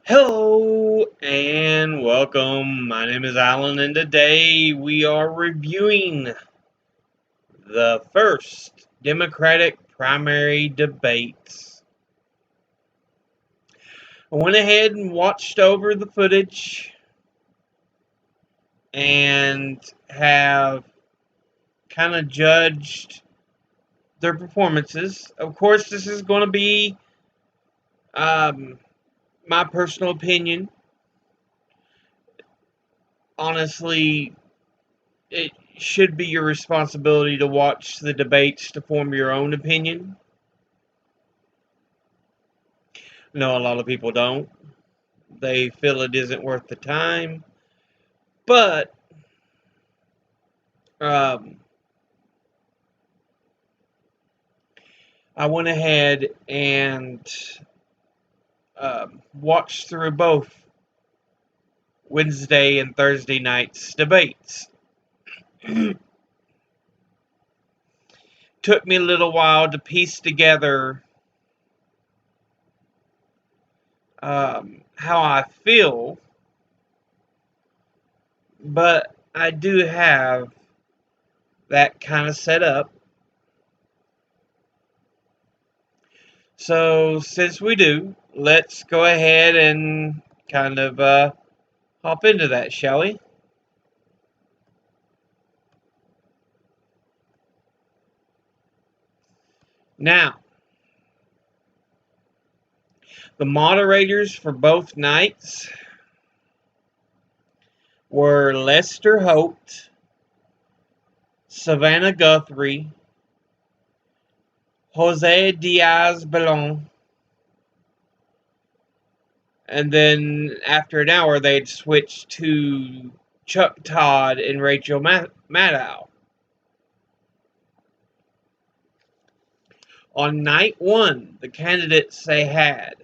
Hello and welcome. My name is Alan, and today we are reviewing the first Democratic primary debates. I went ahead and watched over the footage and have kind of judged their performances. Of course, this is going to be my personal opinion. Honestly, it should be your responsibility to watch the debates to form your own opinion. No, a lot of people don't. They feel it isn't worth the time. But um, I went ahead and watched through both Wednesday and Thursday night's debates. Took me a little while to piece together how I feel, but I do have that kind of set up. So since we do, let's go ahead and kind of hop into that, shall we? Now, the moderators for both nights were Lester Holt, Savannah Guthrie, Jose Diaz-Balón, and then after an hour they'd switch to Chuck Todd and Rachel Maddow. On night one, the candidates they had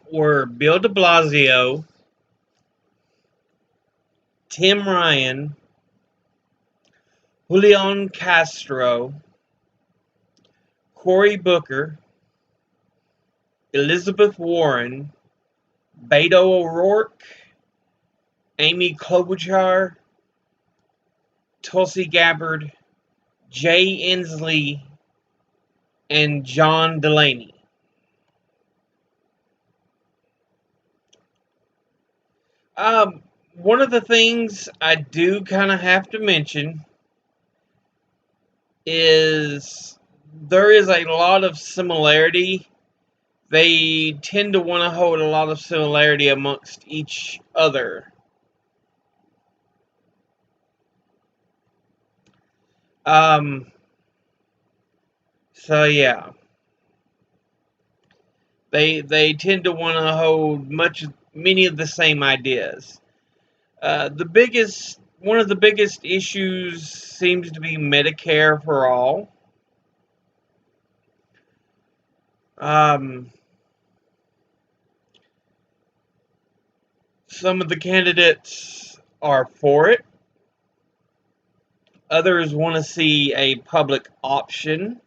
were Bill de Blasio, Tim Ryan, Julian Castro, Cory Booker, Elizabeth Warren, Beto O'Rourke, Amy Klobuchar, Tulsi Gabbard, Jay Inslee, and John Delaney. One of the things I do kind of have to mention is there is a lot of similarity. They tend to want to hold a lot of similarity amongst each other. So yeah, they tend to want to hold many of the same ideas. One of the biggest issues seems to be Medicare for all. Some of the candidates are for it. Others want to see a public option.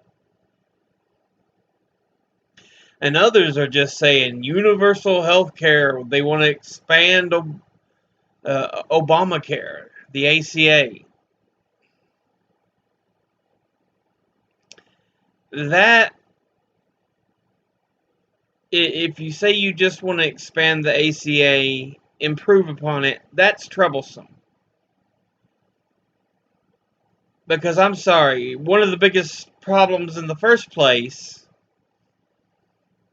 And others are just saying universal health care. They want to expand Obamacare, the ACA. That, if you say you just want to expand the ACA, improve upon it, that's troublesome. Because I'm sorry, one of the biggest problems in the first place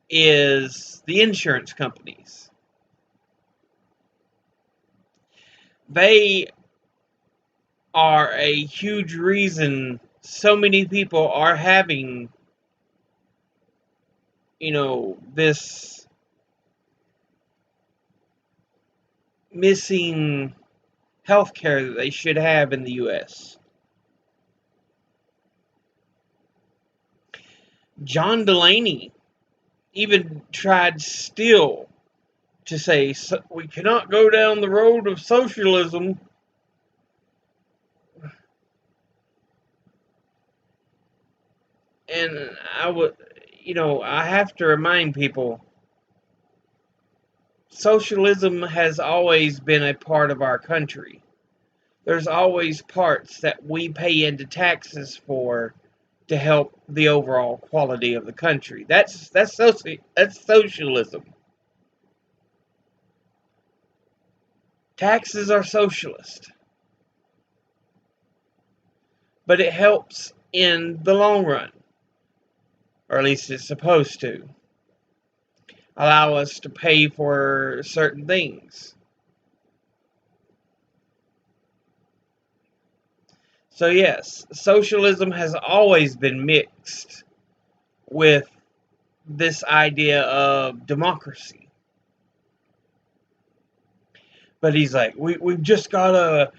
is the insurance companies. They are a huge reason so many people are having, this missing health care that they should have in the U.S. John Delaney even tried still to say we cannot go down the road of socialism. And I have to remind people, socialism has always been a part of our country. There's always parts that we pay into taxes for to help the overall quality of the country. That's socialism. Taxes are socialist, but it helps in the long run, or at least it's supposed to allow us to pay for certain things. So yes, socialism has always been mixed with this idea of democracy. But he's like, we've just got to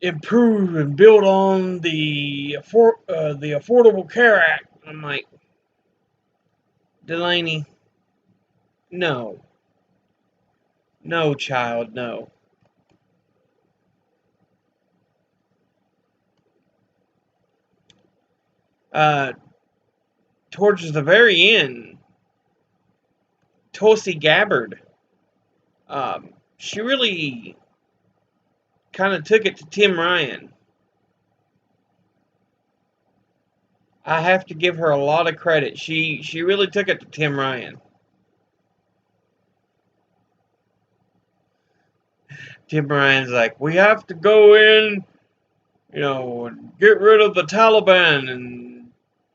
improve and build on the Affordable Care Act. I'm like, Delaney, no. No, child, no. Uh, Towards the very end, Tulsi Gabbard, she really kind of took it to Tim Ryan. I have to give her a lot of credit. She really took it to Tim Ryan. Tim Ryan's like, we have to go in, and get rid of the Taliban. And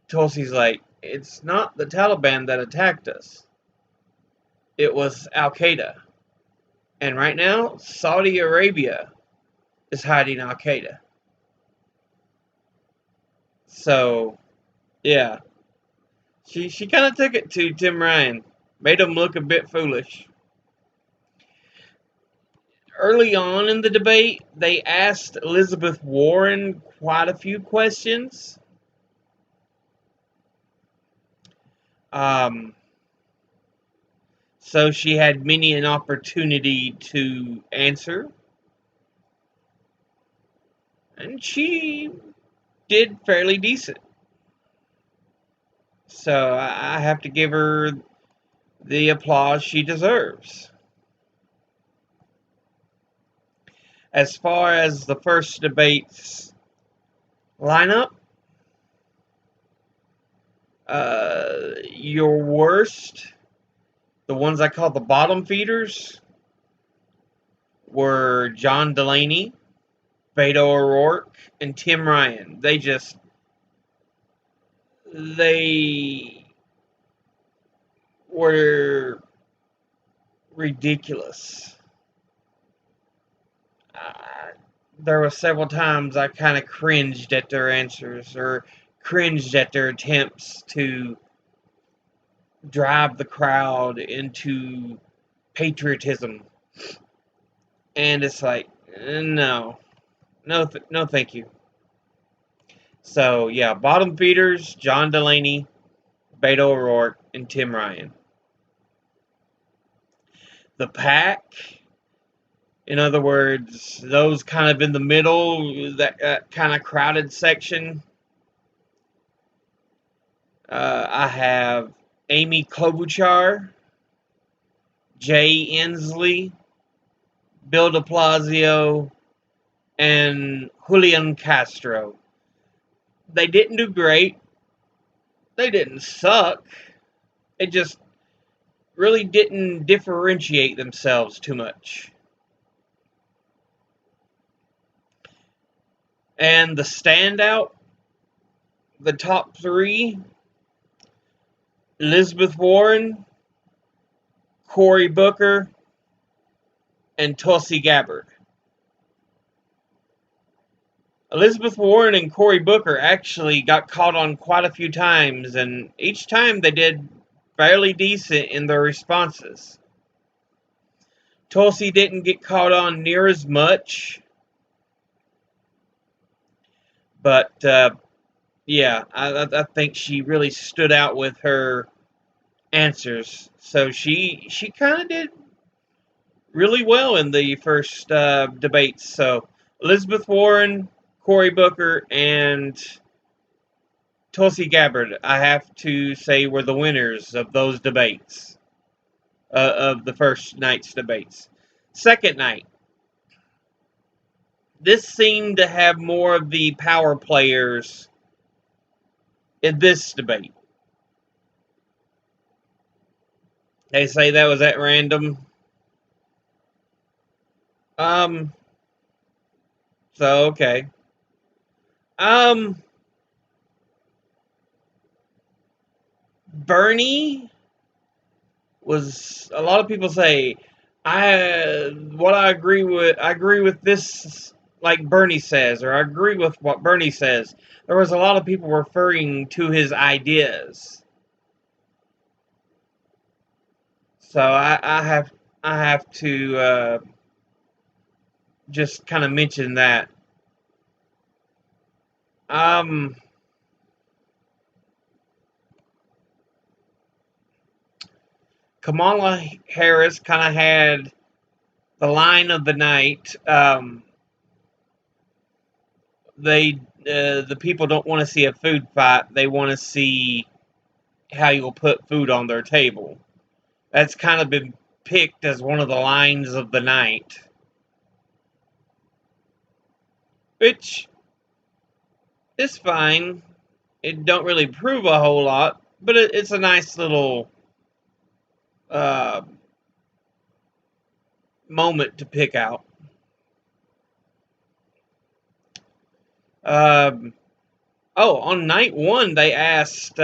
Tulsi's like, it's not the Taliban that attacked us. It was Al Qaeda. And right now, Saudi Arabia is hiding Al Qaeda. So, yeah. She kind of took it to Tim Ryan. Made him look a bit foolish. Early on in the debate, they asked Elizabeth Warren quite a few questions. So she had many an opportunity to answer. And she did fairly decent. So I have to give her the applause she deserves. As far as the first debate's lineup, your worst, the ones I call the bottom feeders, were John Delaney, Beto O'Rourke, and Tim Ryan. They were ridiculous. There were several times I kind of cringed at their answers or cringed at their attempts to drive the crowd into patriotism. And it's like, no, no, thank you. So yeah, bottom feeders: John Delaney, Beto O'Rourke, and Tim Ryan. The pack, in other words, those kind of in the middle, that kind of crowded section. I have Amy Klobuchar, Jay Inslee, Bill de Blasio, and Julian Castro. They didn't do great. They didn't suck. They just really didn't differentiate themselves too much. And the standout, the top three: Elizabeth Warren, Cory Booker, and Tulsi Gabbard. Elizabeth Warren and Cory Booker actually got caught on quite a few times, and each time they did fairly decent in their responses. Tulsi didn't get caught on near as much, but yeah, I think she really stood out with her answers. So she kind of did really well in the first debates. So Elizabeth Warren, Cory Booker, and Tulsi Gabbard, I have to say, were the winners of those debates, of the first night's debates. Second night, this seemed to have more of the power players in this debate. They say that was at random. Um, so okay. Um, Bernie was, a lot of people say, I agree with this, like Bernie says, or I agree with what Bernie says. There was a lot of people referring to his ideas. So I have to just kind of mention that. Um, Kamala Harris kind of had the line of the night. The people don't want to see a food fight. They want to see how you'll put food on their table. That's kind of been picked as one of the lines of the night, which is fine. It don't really prove a whole lot, but it's a nice little uh, moment to pick out. Um, on night one, they asked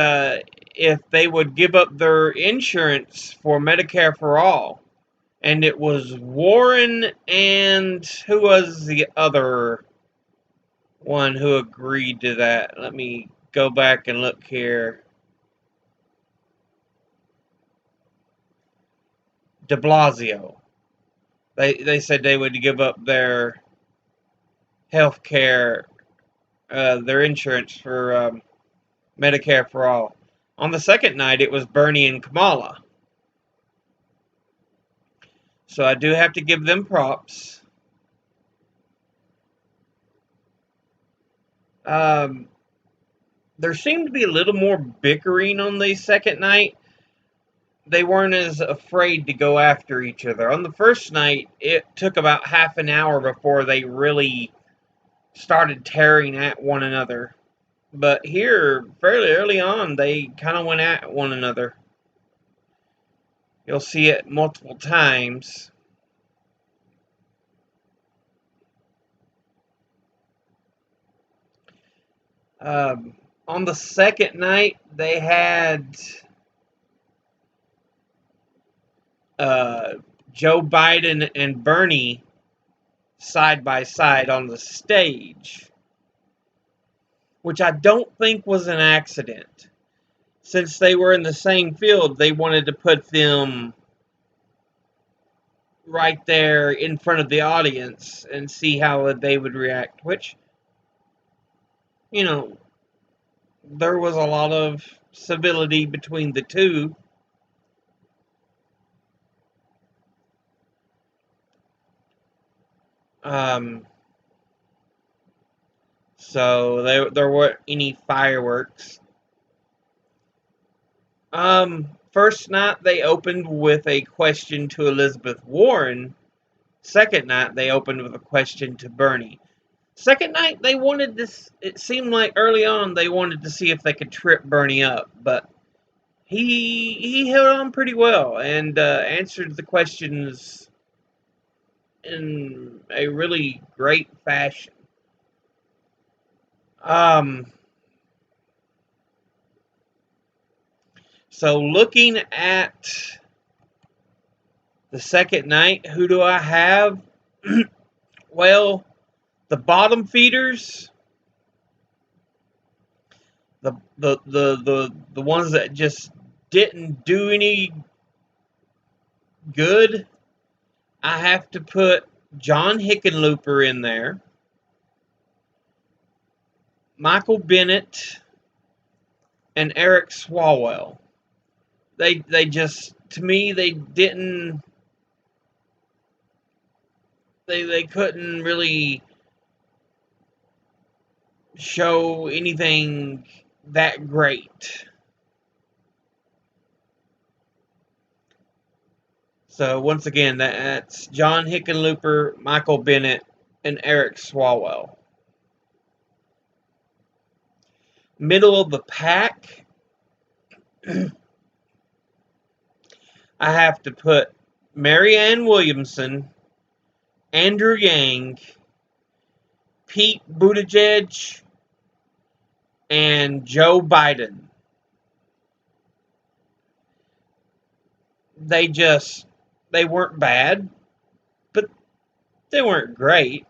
if they would give up their insurance for Medicare for all. And it was Warren and who was the other one who agreed to that? Let me go back and look here. De Blasio. They said they would give up their health care, their insurance for Medicare for all. On the second night, it was Bernie and Kamala. So I do have to give them props. Um, there seemed to be a little more bickering on the second night. They weren't as afraid to go after each other. On the first night, it took about half an hour before they really started tearing at one another. But here, fairly early on, they kind of went at one another. You'll see it multiple times. On the second night, they had uh, Joe Biden and Bernie side by side on the stage, which I don't think was an accident. Since they were in the same field, they wanted to put them right there in front of the audience and see how they would react, which, you know, there was a lot of civility between the two. Um, so there weren't any fireworks. First night they opened with a question to Elizabeth Warren. Second night they opened with a question to Bernie. Second night they wanted this. It seemed like early on they wanted to see if they could trip Bernie up, but he held on pretty well and answered the questions in a really great fashion. Um, so looking at the second night, who do I have? Well, the bottom feeders, the ones that just didn't do any good, I have to put John Hickenlooper in there, Michael Bennett, and Eric Swalwell. They just, to me, they didn't, they couldn't really show anything that great. So once again, that's John Hickenlooper, Michael Bennett, and Eric Swalwell. Middle of the pack, I have to put Marianne Williamson, Andrew Yang, Pete Buttigieg, and Joe Biden. They weren't bad, but they weren't great.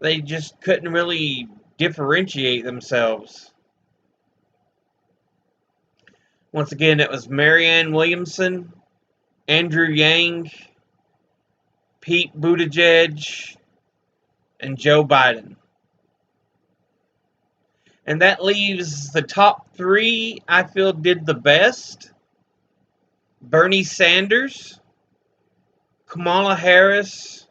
They just couldn't really differentiate themselves. Once again, it was Marianne Williamson, Andrew Yang, Pete Buttigieg, and Joe Biden. And that leaves the top three I feel did the best. Bernie Sanders, Kamala Harris,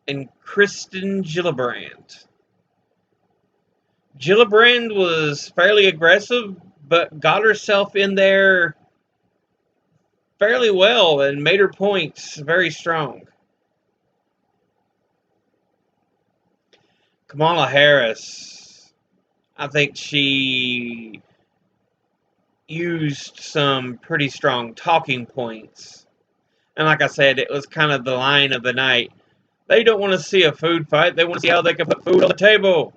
and Kristen Gillibrand. Gillibrand was fairly aggressive, but got herself in there fairly well and made her points very strong. Kamala Harris, I think she used some pretty strong talking points. And like I said, it was kind of the line of the night. They don't want to see a food fight. They want to see how they can put food on the table.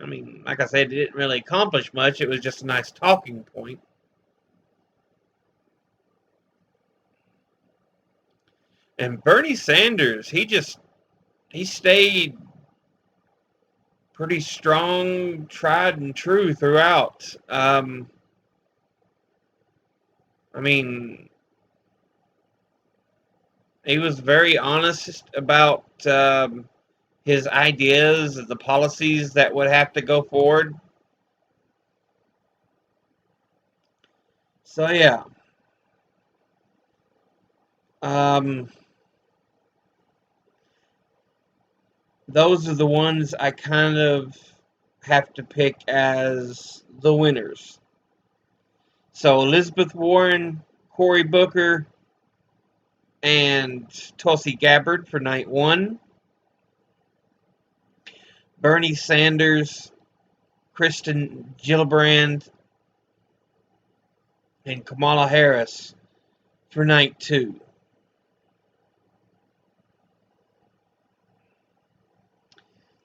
I mean, like I said, it didn't really accomplish much. It was just a nice talking point. And Bernie Sanders, he stayed pretty strong, tried and true throughout. I mean, he was very honest about his ideas, the policies that would have to go forward. So yeah, those are the ones I kind of have to pick as the winners. So Elizabeth Warren, Cory Booker, and Tulsi Gabbard for night one. Bernie Sanders, Kristen Gillibrand, and Kamala Harris for night two.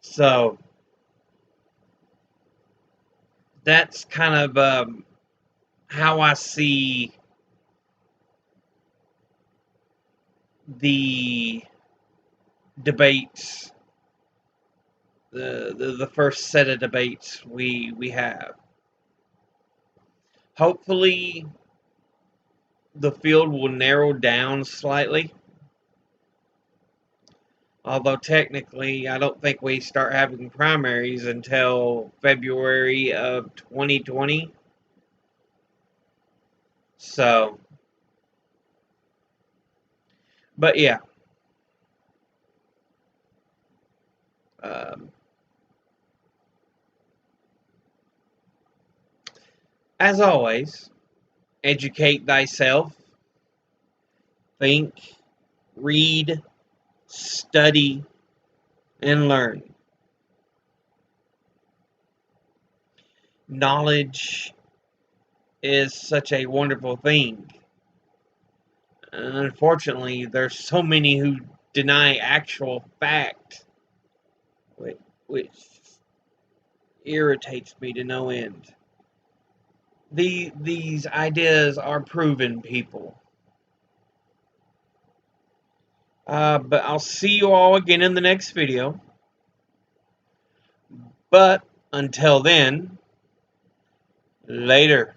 So that's kind of how I see the debates, the first set of debates we have. Hopefully, the field will narrow down slightly. Although technically, I don't think we start having primaries until February of 2020. So, but yeah. Um, as always, educate thyself, think, read, study, and learn. Knowledge is such a wonderful thing. And unfortunately, there's so many who deny actual fact, which irritates me to no end. These ideas are proven, people. But I'll see you all again in the next video. But until then, later.